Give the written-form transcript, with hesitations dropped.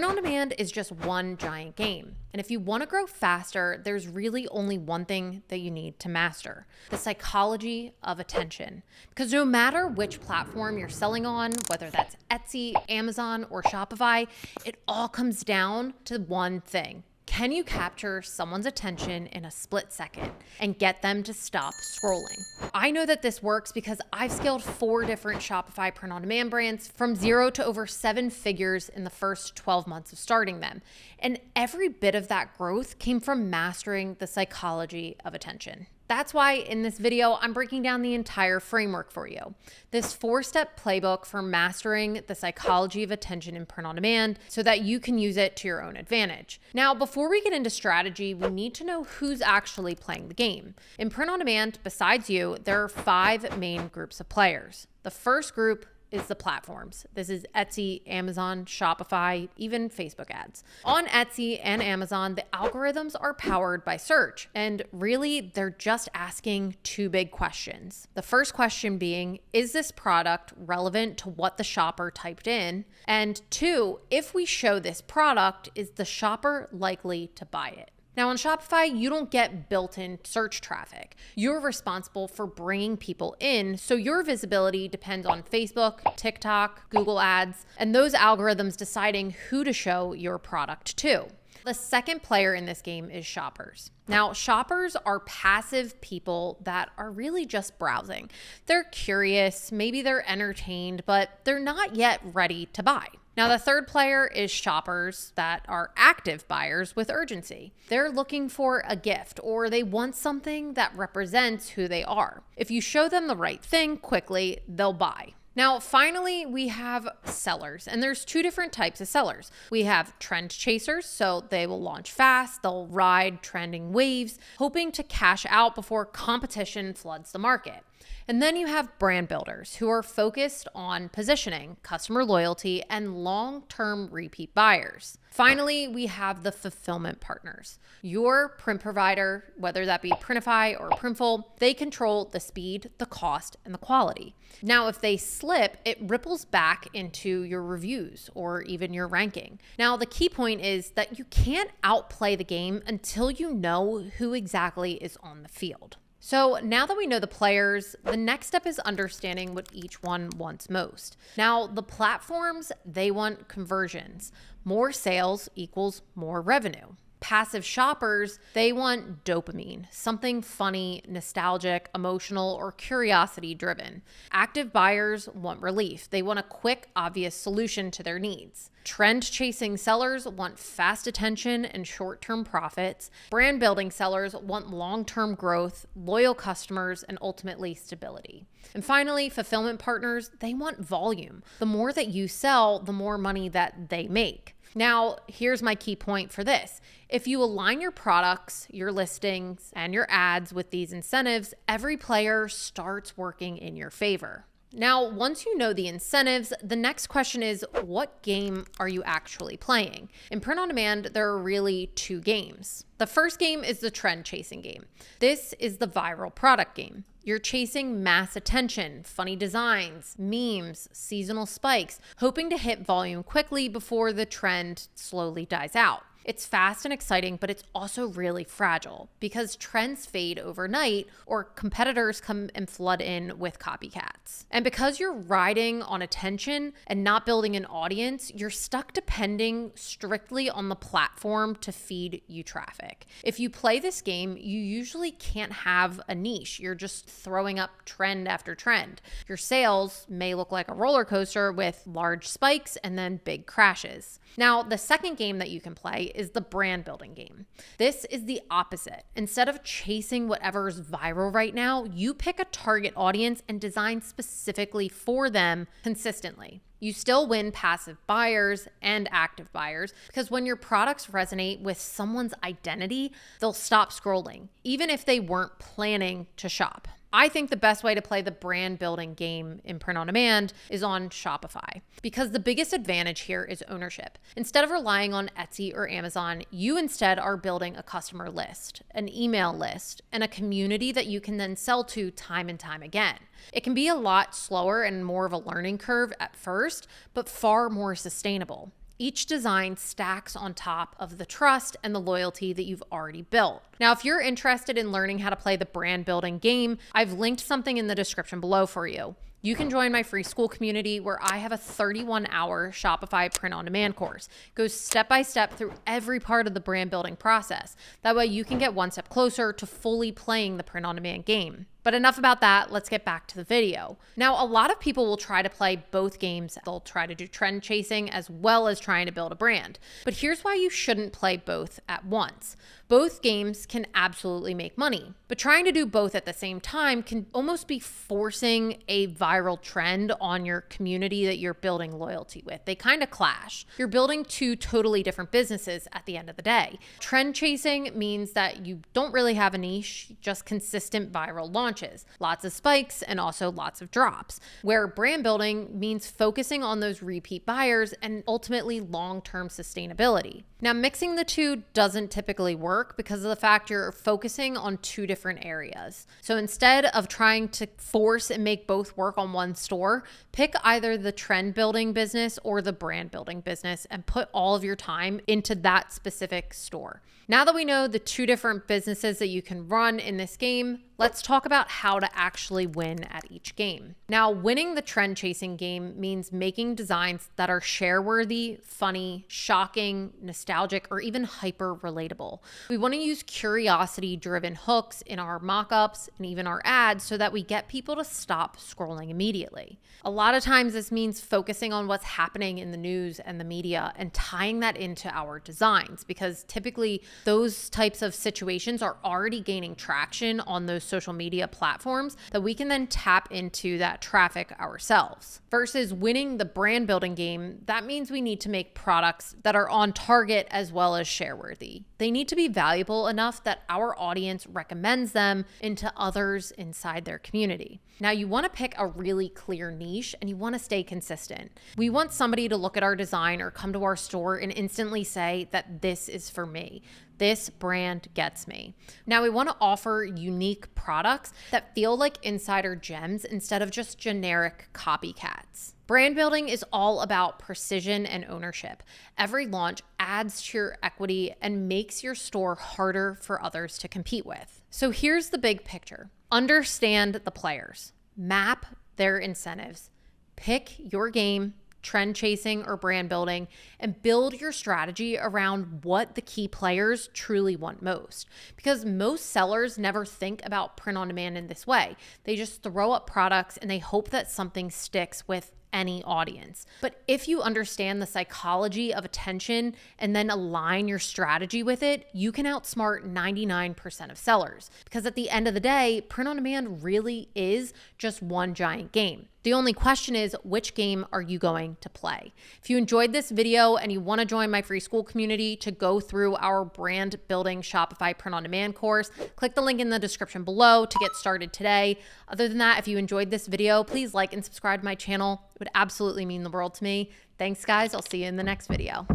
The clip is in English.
Print on demand is just one giant game. And if you want to grow faster, there's really only one thing that you need to master: the psychology of attention. Because no matter which platform you're selling on, whether that's Etsy, Amazon, or Shopify, it all comes down to one thing. Can you capture someone's attention in a split second and get them to stop scrolling? I know that this works because I've scaled 4 different Shopify print-on-demand brands from 0 to over 7 figures in the first 12 months of starting them. And every bit of that growth came from mastering the psychology of attention. That's why in this video, I'm breaking down the entire framework for you. This 4-step playbook for mastering the psychology of attention in print on demand so that you can use it to your own advantage. Now, before we get into strategy, we need to know who's actually playing the game. In print on demand, besides you, there are 5 main groups of players. The first group is the platforms. This is Etsy, Amazon, Shopify, even Facebook ads. On Etsy and Amazon, the algorithms are powered by search, and really they're just asking 2 big questions. The first question being, is this product relevant to what the shopper typed in? And 2, if we show this product, is the shopper likely to buy it? Now on Shopify, you don't get built-in search traffic. You're responsible for bringing people in, so your visibility depends on Facebook, TikTok, Google Ads, and those algorithms deciding who to show your product to. The second player in this game is shoppers. Now, shoppers are passive people that are really just browsing. They're curious, maybe they're entertained, but they're not yet ready to buy. Now, the third player is shoppers that are active buyers with urgency. They're looking for a gift or they want something that represents who they are. If you show them the right thing quickly, they'll buy. Now, finally, we have sellers, and there's 2 different types of sellers. We have trend chasers, so they will launch fast, they'll ride trending waves, hoping to cash out before competition floods the market. And then you have brand builders who are focused on positioning, customer loyalty, and long-term repeat buyers. Finally, we have the fulfillment partners. Your print provider, whether that be Printify or Printful, they control the speed, the cost, and the quality. Now, if they slip, it ripples back into your reviews or even your ranking. Now, the key point is that you can't outplay the game until you know who exactly is on the field. So now that we know the players, the next step is understanding what each one wants most. Now, the platforms, they want conversions. More sales equals more revenue. Passive shoppers, they want dopamine, something funny, nostalgic, emotional, or curiosity driven. Active buyers want relief. They want a quick, obvious solution to their needs. Trend chasing sellers want fast attention and short-term profits. Brand building sellers want long-term growth, loyal customers, and ultimately stability. And finally, fulfillment partners, they want volume. The more that you sell, the more money that they make. Now, here's my key point for this. If you align your products, your listings, and your ads with these incentives, every player starts working in your favor. Now, once you know the incentives, the next question is, what game are you actually playing? In print on demand, there are really 2 games. The first game is the trend chasing game. This is the viral product game. You're chasing mass attention, funny designs, memes, seasonal spikes, hoping to hit volume quickly before the trend slowly dies out. It's fast and exciting, but it's also really fragile because trends fade overnight or competitors come and flood in with copycats. And because you're riding on attention and not building an audience, you're stuck depending strictly on the platform to feed you traffic. If you play this game, you usually can't have a niche. You're just throwing up trend after trend. Your sales may look like a roller coaster with large spikes and then big crashes. Now, the second game that you can play is the brand building game. This is the opposite. Instead of chasing whatever's viral right now, you pick a target audience and design specifically for them consistently. You still win passive buyers and active buyers because when your products resonate with someone's identity, they'll stop scrolling, even if they weren't planning to shop. I think the best way to play the brand building game in print on demand is on Shopify because the biggest advantage here is ownership. Instead of relying on Etsy or Amazon, you instead are building a customer list, an email list, and a community that you can then sell to time and time again. It can be a lot slower and more of a learning curve at first, but far more sustainable. Each design stacks on top of the trust and the loyalty that you've already built. Now, if you're interested in learning how to play the brand building game, I've linked something in the description below for you. You can join my free school community where I have a 31-hour Shopify print-on-demand course. It goes step by step through every part of the brand building process. That way you can get one step closer to fully playing the print-on-demand game. But enough about that, let's get back to the video. Now, a lot of people will try to play both games. They'll try to do trend chasing as well as trying to build a brand. But here's why you shouldn't play both at once. Both games can absolutely make money, but trying to do both at the same time can almost be forcing a viral trend on your community that you're building loyalty with. They kind of clash. You're building two totally different businesses at the end of the day. Trend chasing means that you don't really have a niche, just consistent viral launches, lots of spikes and also lots of drops, where brand building means focusing on those repeat buyers and ultimately long-term sustainability. Now, mixing the two doesn't typically work because of the fact you're focusing on two different areas. So instead of trying to force and make both work on one store, pick either the trend building business or the brand building business and put all of your time into that specific store. Now that we know the two different businesses that you can run in this game, let's talk about how to actually win at each game. Now, winning the trend chasing game means making designs that are share-worthy, funny, shocking, nostalgic, or even hyper relatable. We want to use curiosity-driven hooks in our mock-ups and even our ads so that we get people to stop scrolling immediately. A lot of times this means focusing on what's happening in the news and the media and tying that into our designs, because typically those types of situations are already gaining traction on those social media platforms that we can then tap into that traffic ourselves. Versus winning the brand building game, that means we need to make products that are on target as well as share-worthy. They need to be valuable enough that our audience recommends them into others inside their community. Now, you want to pick a really clear niche and you want to stay consistent. We want somebody to look at our design or come to our store and instantly say that this is for me. This brand gets me. Now, we want to offer unique products that feel like insider gems instead of just generic copycats. Brand building is all about precision and ownership. Every launch adds to your equity and makes your store harder for others to compete with. So here's the big picture. Understand the players, map their incentives, pick your game, trend chasing or brand building, and build your strategy around what the key players truly want most. Because most sellers never think about print on demand in this way. They just throw up products and they hope that something sticks with any audience. But if you understand the psychology of attention and then align your strategy with it, you can outsmart 99% of sellers. Because at the end of the day, print on demand really is just one giant game. The only question is, which game are you going to play? If you enjoyed this video and you want to join my free school community to go through our brand building Shopify print on demand course, click the link in the description below to get started today. Other than that, if you enjoyed this video, please like and subscribe to my channel. It would absolutely mean the world to me. Thanks, guys. I'll see you in the next video.